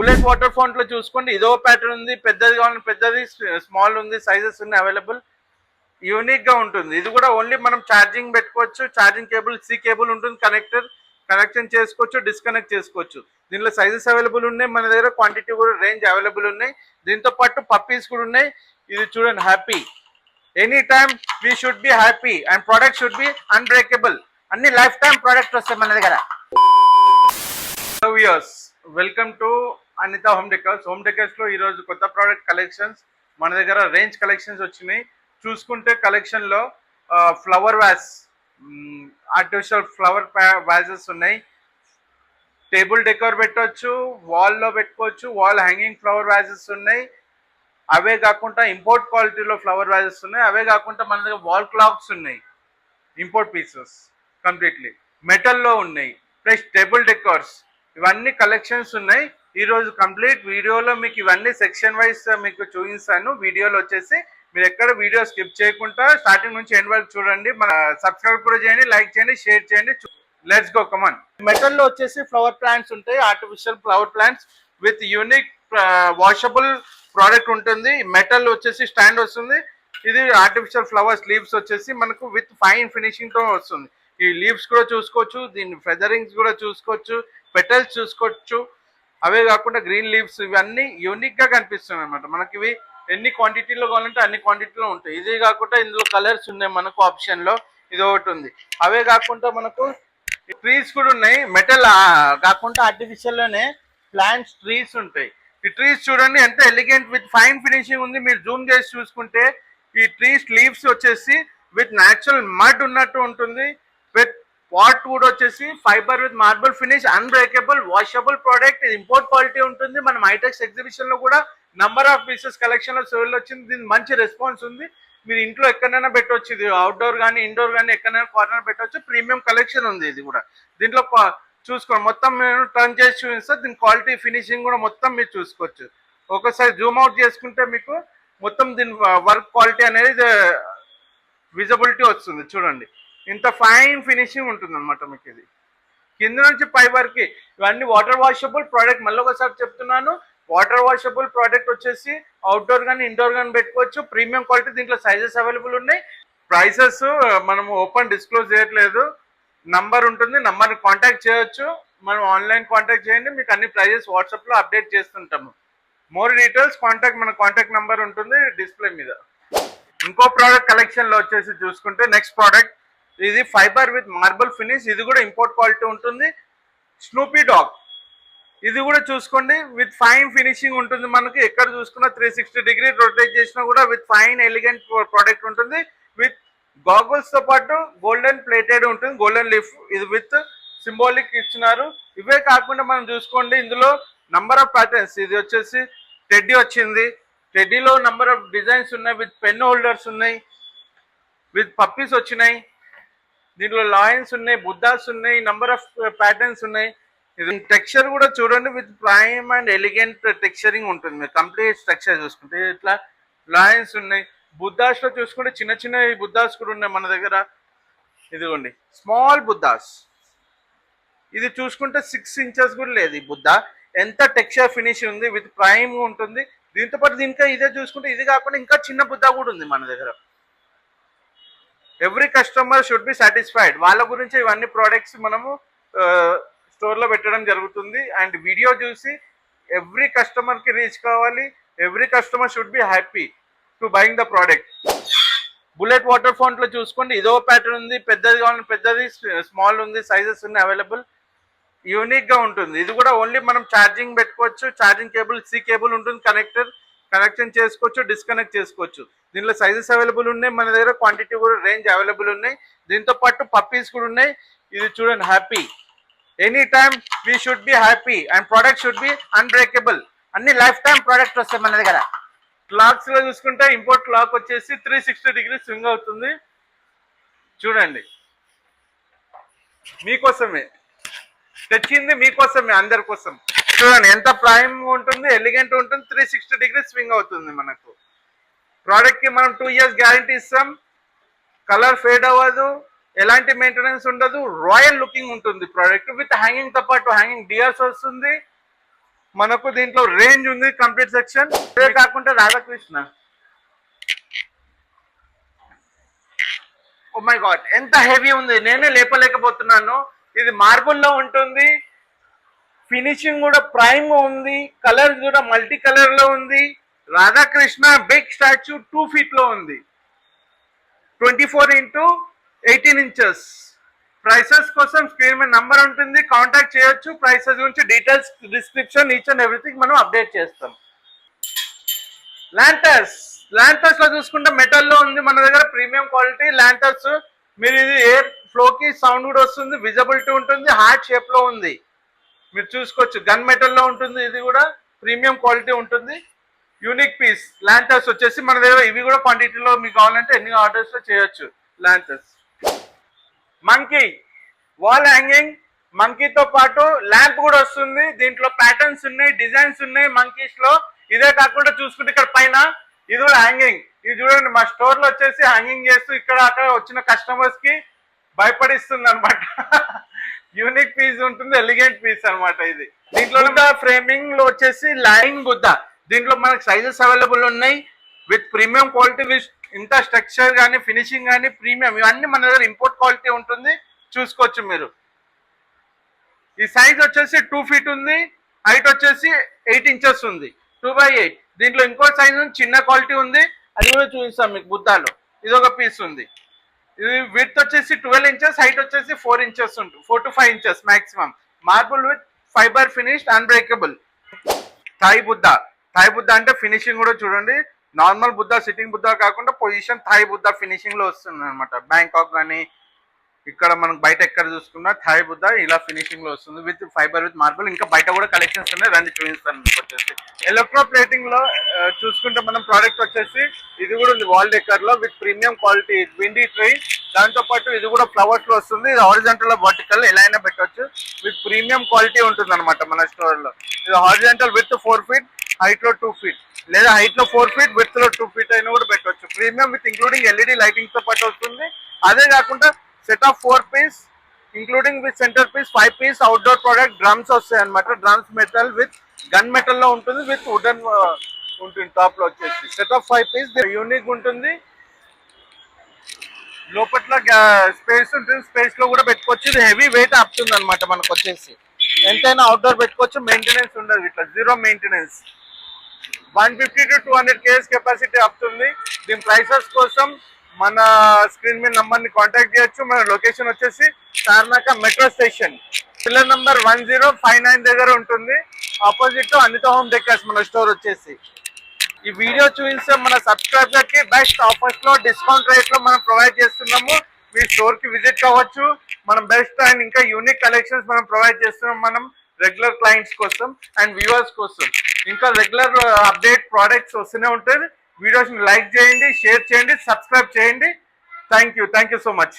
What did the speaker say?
Bullet water fount లో చూసుకోండి, ఇదో ప్యాటర్న్ ఉంది, పెద్దది కావాలంటే పెద్దది, స్మాల్ ఉంది, సైజెస్ ఉన్నాయి అవైలబుల్. యూనిక్ గా ఉంటుంది. ఇది కూడా ఓన్లీ మనం ఛార్జింగ్ పెట్టుకోవచ్చు, ఛార్జింగ్ కేబుల్ సి కేబుల్ ఉంటుంది, కనెక్షన్ చేసుకోవచ్చు, డిస్కనెక్ట్ చేసుకోవచ్చు. దీనిలో సైజెస్ అవైలబుల్ ఉన్నాయి, మన దగ్గర క్వాంటిటీ కూడా రేంజ్ అవైలబుల్ ఉన్నాయి. దీంతో పాటు పప్పీస్ కూడా ఉన్నాయి. ఇది చూడండి, happy any time we should be happy and product should be unbreakable. అన్ని లైఫ్ టైం ప్రోడక్ట్ వస్తాయి మన దగ్గర. Welcome to Anitha home decors. Home decors లో ఈరోజు కొత్త ప్రోడక్ట్ కలెక్షన్స్ మన దగ్గర రేంజ్ కలెక్షన్స్ వచ్చినాయి. చూసుకుంటే కలెక్షన్ లో ఫ్లవర్ వ్యాస్, ఆర్టిఫిషియల్ ఫ్లవర్ వ్యాజెస్ ఉన్నాయి. టేబుల్ డెకోర్ పెట్టవచ్చు, వాల్లో పెట్టుకోవచ్చు, వాల్ హ్యాంగింగ్ ఫ్లవర్ వ్యాజెస్ ఉన్నాయి. అవే కాకుండా ఇంపోర్ట్ క్వాలిటీలో ఫ్లవర్ వ్యాజెస్ ఉన్నాయి. అవే కాకుండా మన దగ్గర వాల్ క్లాక్స్ ఉన్నాయి, ఇంపోర్ట్ పీసెస్ కంప్లీట్లీ మెటల్లో ఉన్నాయి. ప్లస్ టేబుల్ డెకోర్స్, ఇవన్నీ కలెక్షన్స్ ఉన్నాయి. ఈరోజు కంప్లీట్ వీడియోలో మీకు ఇవన్నీ సెక్షన్ వైజ్ మీకు చూపిస్తాను. వీడియోలో వచ్చేసి మీరు ఎక్కడ వీడియో స్కిప్ చేయకుండా స్టార్టింగ్ నుంచి ఎండ్ వరకు చూడండి. మన సబ్స్క్రైబ్ కూడా చేయండి, లైక్ చేయండి, షేర్ చేయండి. లెట్స్ గో, కమాన్. మెటల్లో వచ్చేసి ఫ్లవర్ ప్లాంట్స్ ఉంటాయి, artificial flower plants with unique washable product ఉంటుంది. మెటల్ వచ్చేసి స్టాండ్ వస్తుంది. ఇది ఆర్టిఫిషియల్ ఫ్లవర్స్ లీవ్స్ వచ్చేసి మనకు విత్ ఫైన్ ఫినిషింగ్ తో వస్తుంది. ఈ లీవ్స్ కూడా చూసుకోవచ్చు, దీని ఫెదరింగ్స్ కూడా చూసుకోవచ్చు, పెటల్స్ చూసుకోవచ్చు. అవే కాకుండా గ్రీన్ లీవ్స్, ఇవన్నీ యూనిక్ గా కనిపిస్తున్నాయి అనమాట. మనకి ఇవి ఎన్ని క్వాంటిటీలో కావాలంటే అన్ని క్వాంటిటీలో ఉంటాయి. ఇదే కాకుండా ఇందులో కలర్స్ ఉన్నాయి మనకు ఆప్షన్ లో, ఇది ఒకటి ఉంది. అవే కాకుండా మనకు ట్రీస్ కూడా ఉన్నాయి. మెటల్ కాకుండా ఆర్టిఫిషియల్ లోనే ప్లాంట్స్ ట్రీస్ ఉంటాయి. ఈ ట్రీస్ చూడండి ఎంత ఎలిగెంట్ విత్ ఫైన్ ఫినిషింగ్ ఉంది. మీరు జూమ్ చేసి చూసుకుంటే ఈ ట్రీస్ లీవ్స్ వచ్చేసి విత్ న్యాచురల్ మడ్ ఉన్నట్టు ఉంటుంది. విత్ వాట్ వుడ్ వచ్చేసి fibre with marble finish, unbreakable, washable product. ఇది ఇంపోర్ట్ క్వాలిటీ ఉంటుంది. మనం ఐటెక్స్ ఎగ్జిబిషన్ లో కూడా నంబర్ ఆఫ్ పీసెస్ కలెక్షన్ లో సేల్ వచ్చింది. దీని మంచి రెస్పాన్స్ ఉంది. మీరు ఇంట్లో ఎక్కడైనా పెట్టవచ్చు. ఇది అవుట్డోర్ కానీ ఇండోర్ కానీ ఎక్కడైనా కార్నర్ పెట్టవచ్చు. ప్రీమియం కలెక్షన్ ఉంది ఇది కూడా. దీంట్లో చూసుకోండి, మొత్తం నేను టర్న్ చేసి చూపిస్తే దీని క్వాలిటీ ఫినిషింగ్ కూడా మొత్తం మీరు చూసుకోవచ్చు. ఒకసారి జూమ్ అవుట్ చేసుకుంటే మీకు మొత్తం దీని వర్క్ క్వాలిటీ అనేది విజిబిలిటీ వస్తుంది. చూడండి, ఇంత ఫైన్ ఫినిషింగ్ ఉంటుంది అనమాట మీకు. ఇది కింద నుంచి పై వరకు ఇవన్నీ వాటర్ వాషబుల్ ప్రోడక్ట్. మళ్ళీ ఒకసారి చెప్తున్నాను, వాటర్ వాషబుల్ ప్రోడక్ట్ వచ్చేసి అవుట్డోర్ కానీ ఇండోర్ కానీ పెట్టుకోవచ్చు. Premium quality. దీంట్లో సైజెస్ అవైలబుల్ ఉన్నాయి. ప్రైసెస్ మనము ఓపెన్ డిస్క్లోజ్ చేయట్లేదు. నంబర్ ఉంటుంది, నంబర్ని కాంటాక్ట్ చేయొచ్చు. మనం ఆన్లైన్ కాంటాక్ట్ చేయండి, మీకు అన్ని ప్రైజెస్ వాట్సాప్లో అప్డేట్ చేస్తుంటాము. మోర్ డీటెయిల్స్ మన కాంటాక్ట్ నెంబర్ ఉంటుంది డిస్ప్లే మీద. ఇంకో ప్రోడక్ట్ కలెక్షన్లో వచ్చేసి చూసుకుంటే నెక్స్ట్ ప్రోడక్ట్, ఇది ఫైబర్ విత్ మార్బుల్ ఫినిష్. ఇది కూడా ఇంపోర్ట్ క్వాలిటీ ఉంటుంది. స్నూపీ డాగ్, ఇది కూడా చూసుకోండి విత్ ఫైన్ ఫినిషింగ్ ఉంటుంది. మనకి ఎక్కడ చూసుకున్నా 360 డిగ్రీ రొటేట్ చేసినా కూడా విత్ ఫైన్ ఎలిగెంట్ ప్రోడక్ట్ ఉంటుంది. విత్ గాగుల్స్ తో పాటు గోల్డెన్ ప్లేటెడ్ ఉంటుంది, గోల్డెన్ లీఫ్. ఇది విత్ సింబాలిక్ ఇచ్చినారు. ఇవే కాకుండా మనం చూసుకోండి ఇందులో నంబర్ ఆఫ్ ప్యాటర్న్స్. ఇది వచ్చేసి టెడ్డీ వచ్చింది. టెడ్డీలో నంబర్ ఆఫ్ డిజైన్స్ ఉన్నాయి. విత్ పెన్ హోల్డర్స్ ఉన్నాయి, విత్ పప్పీస్ వచ్చినాయి. దీంట్లో లాయన్స్ ఉన్నాయి, బుద్ధాస్ ఉన్నాయి, నంబర్ ఆఫ్ ప్యాటర్న్స్ ఉన్నాయి. ఇది టెక్స్చర్ కూడా చూడండి with prime and elegant texturing ఉంటుంది. మీరు కంప్లీట్ స్ట్రక్చర్ చూసుకుంటే ఇట్లా లాయన్స్ ఉన్నాయి. బుద్ధాస్ లో చూసుకుంటే చిన్న చిన్న బుద్ధాస్ కూడా ఉన్నాయి మన దగ్గర. ఇదిగోండి స్మాల్ బుద్ధాస్. ఇది చూసుకుంటే 6 ఇంచెస్ కూడా లేదు ఈ బుద్ధ. ఎంత టెక్స్చర్ ఫినిష్ ఉంది, విత్ ప్రైమ్ ఉంటుంది. దీంతో పాటు ఇంకా ఇదే చూసుకుంటే ఇది కాకుండా ఇంకా చిన్న బుద్ధ కూడా ఉంది మన దగ్గర. Every customer should be satisfied. వాళ్ళ గురించి ఇవన్నీ ప్రోడక్ట్స్ మనము స్టోర్లో పెట్టడం జరుగుతుంది. అండ్ వీడియో చూసి ఎవ్రీ కస్టమర్కి రీచ్ కావాలి. Every customer should be happy to buying the product. Bullet water fount లో చూసుకోండి, ఇదో ప్యాటర్న్ ఉంది, పెద్దది కావాలంటే పెద్దది, స్మాల్ ఉంది, సైజెస్ ఉన్నాయి అవైలబుల్. యూనిక్ గా ఉంటుంది. ఇది కూడా ఓన్లీ మనం ఛార్జింగ్ పెట్టుకోవచ్చు, ఛార్జింగ్ కేబుల్ సి కేబుల్ ఉంటుంది, కనెక్షన్ చేసుకోవచ్చు, డిస్కనెక్ట్ చేసుకోవచ్చు. దీనిలో సైజెస్ అవైలబుల్ ఉన్నాయి మన దగ్గర, క్వాంటిటీ కూడా రేంజ్ అవైలబుల్ ఉన్నాయి. దీంతో పాటు పప్పీస్ కూడా ఉన్నాయి. ఇది చూడండి, happy any time we should be happy and product should be unbreakable. అన్ని లైఫ్ టైం ప్రోడక్ట్ వస్తాయి మన దగ్గర. క్లాక్స్ లో చూసుకుంటే ఇంపోర్ట్ క్లాక్ వచ్చేసి 360 డిగ్రీ స్వింగ్ అవుతుంది. చూడండి, మీకోసమే తెచ్చింది, మీకోసమే, అందరి కోసం. చూడండి ఎంత ప్రైమ్ ఉంటుంది, ఎలిగెంట్ ఉంటుంది, 360 డిగ్రీ స్వింగ్ అవుతుంది. మనకు ప్రోడక్ట్ కి మనం 2 years గ్యారంటీ ఇస్తాం. కలర్ ఫేడ్ అవ్వదు, ఎలాంటి మెయింటెనెన్స్ ఉండదు, రాయల్ లుకింగ్ ఉంటుంది ప్రోడక్ట్. విత్ హ్యాంగింగ్ తో పాటు హ్యాంగింగ్ డియర్స్ వస్తుంది. మనకు దీంట్లో రేంజ్ ఉంది కంప్లీట్ సెక్షన్. ఇదే కాకుండా రాధాకృష్ణ, ఓ మై గాడ్ ఎంత హెవీ ఉంది, నేనే లేపలేకపోతున్నాను. ఇది మార్బుల్లో ఉంటుంది, ఫినిషింగ్ కూడా ప్రైమ్ ఉంది, కలర్ కూడా మల్టీ కలర్ లో ఉంది. రాధాకృష్ణ బిగ్ స్టాచ్యూ 2 feet లో ఉంది, 24x18 inches. ప్రైసెస్ కోసం స్క్రీన్ మీద నంబర్ ఉంటుంది, కాంటాక్ట్ చేయొచ్చు. ప్రైసెస్ గురించి details, description, each and everything మనం అప్డేట్ చేస్తాం. లాంటర్స్ లో చూసుకుంటే మెటల్ లో ఉంది మన దగ్గర, ప్రీమియం క్వాలిటీ లాంటర్స్. మీరు ఇది ఎయిర్ ఫ్లో కి సౌండ్ కూడా వస్తుంది, విజిబిలిటీ ఉంటుంది, హార్ట్ షేప్ లో ఉంది, మీరు చూసుకోవచ్చు. గన్ మెటల్ లో ఉంటుంది, ఇది కూడా ప్రీమియం క్వాలిటీ ఉంటుంది. యూనిక్ పీస్ లాంటర్స్ వచ్చేసి మన దగ్గర ఇవి కూడా క్వాంటిటీలో మీకు కావాలంటే ఎన్ని ఆర్డర్స్ లో చేయొచ్చు. లాంటర్స్, మంకీ వాల్ హ్యాంగింగ్, మంకీతో పాటు ల్యాంప్ కూడా వస్తుంది. దీంట్లో ప్యాటర్న్స్ ఉన్నాయి, డిజైన్స్ ఉన్నాయి మంకీస్ లో. ఇదే కాకుండా చూసుకుంటే ఇక్కడ పైన ఇది కూడా హ్యాంగింగ్. ఇది చూడండి, మా స్టోర్ లో వచ్చేసి హ్యాంగింగ్ చేస్తూ ఇక్కడ అక్కడ వచ్చిన కస్టమర్స్ కి భయపడిస్తుంది అనమాట. యూనిక్ పీస్ ఉంటుంది, ఎలిగెంట్ పీస్ అనమాట ఇది. దీంట్లో ఫ్రేమింగ్ లో వచ్చేసి లైన్ బుద్ధ. దీంట్లో మనకు సైజెస్ అవైలబుల్ ఉన్నాయి విత్ ప్రీమియం క్వాలిటీ, విత్ ఇంత స్ట్రక్చర్ కానీ ఫినిషింగ్ కానీ ప్రీమియం, ఇవన్నీ మన దగ్గర ఇంపోర్ట్ క్వాలిటీ ఉంటుంది, చూసుకోవచ్చు మీరు. ఈ సైజ్ వచ్చేసి 2 feet ఉంది, హైట్ వచ్చేసి 8 inches ఉంది, 2x8. దీంట్లో ఇంకో సైజ్ చిన్న క్వాలిటీ ఉంది, అది కూడా చూపిస్తాం మీకు. బుద్ధాలో ఇది ఒక పీస్ ఉంది. ఇది విత్ వచ్చేసి 12 inches, హైట్ వచ్చేసి 4 inches ఉంటుంది, 4 to 5 inches maximum. Marble with fibre finished unbreakable. Thai Buddha అంటే ఫినిషింగ్ కూడా చూడండి, నార్మల్ బుద్ధ సిట్టింగ్ బుద్ధ కాకుండా పొజిషన్ థాయ్ బుద్ధ ఫినిషింగ్ లో వస్తుంది అనమాట. బ్యాంకాక్ కానీ ఇక్కడ మనం బయట ఎక్కడ చూసుకున్నా థాయ్ బుద్ధ ఇలా ఫినిషింగ్ లో వస్తుంది, విత్ ఫైబర్ విత్ మార్బుల్. ఇంకా బయట కూడా కలెక్షన్స్ ఉన్నాయి, రండి చూపిస్తాను. వచ్చేసి ఎలక్ట్రో ప్లేటింగ్ లో చూసుకుంటే మనం ప్రోడక్ట్ వచ్చేసి ఇది కూడా ఉంది, వాల్ డెకర్ లో with premium quality windy tree. దాంతో పాటు ఇది కూడా ఫ్లవర్స్ లో వస్తుంది, ఇది హారిజాంటల్ వర్టికల్ ఎలా అయినా పెట్టవచ్చు, విత్ ప్రీమియం క్వాలిటీ ఉంటుంది అనమాట మన స్టోర్ లో. ఇది హారిజాంటల్ విత్ 4 feet, హైట్ లో 2 feet, లేదా హైట్ లో 4 feet, విత్ లో 2 feet అయినా కూడా పెట్టవచ్చు. Premium with including LED lighting తో పాటు వస్తుంది. అదే కాకుండా set of 4 piece including with centre piece 5 piece outdoor product. Drums వస్తాయి అనమాట, drums metal with gun metal లో ఉంటుంది, విత్ వుడెన్ ఉంటుంది టాప్ లో వచ్చేసి. సెట్ ఆఫ్ 5 piece యూనిక్ ఉంటుంది. లోపల స్పేస్ ఉంటుంది, స్పేస్ లో కూడా పెట్టుకోవచ్చు. ఇది హెవీ వెయిట్ ఆపుతుంది అనమాట మనకు వచ్చేసి. ఎంతైనా అవుట్డోర్ పెట్టుకోవచ్చు, మెయింటెనెన్స్ ఉండదు, ఇట్లా zero maintenance. 150 to 200 kgs capacity ఆపుతుంది. దీని ప్రైసెస్ కోసం మన స్క్రీన్ మీద నంబర్ ని కాంటాక్ట్ చేయొచ్చు. మన లొకేషన్ వచ్చేసి Tarnaka metro station, pillar number 1059 దగ్గర ఉంటుంది, ఆపోజిట్ అనిత హోమ్ డెకర్స్ మన స్టోర్ వచ్చేసి. ఈ వీడియో చూపిస్తే మన సబ్స్క్రైబర్ కి బెస్ట్ ఆఫర్స్ లో డిస్కౌంట్ రేట్ లో మనం ప్రొవైడ్ చేస్తున్నాము. మీ స్టోర్ కి విజిట్ కావచ్చు. మనం బెస్ట్ అండ్ ఇంకా యూనిక్ కలెక్షన్స్ మనం ప్రొవైడ్ చేస్తున్నాం, మనం రెగ్యులర్ క్లయింట్స్ కోసం అండ్ వ్యూవర్స్ కోసం. ఇంకా రెగ్యులర్ అప్డేట్ ప్రోడక్ట్స్ వస్తూనే ఉంటాయి. వీడియోస్ లైక్ చేయండి, షేర్ చేయండి, సబ్స్క్రైబ్ చేయండి. Thank you so much.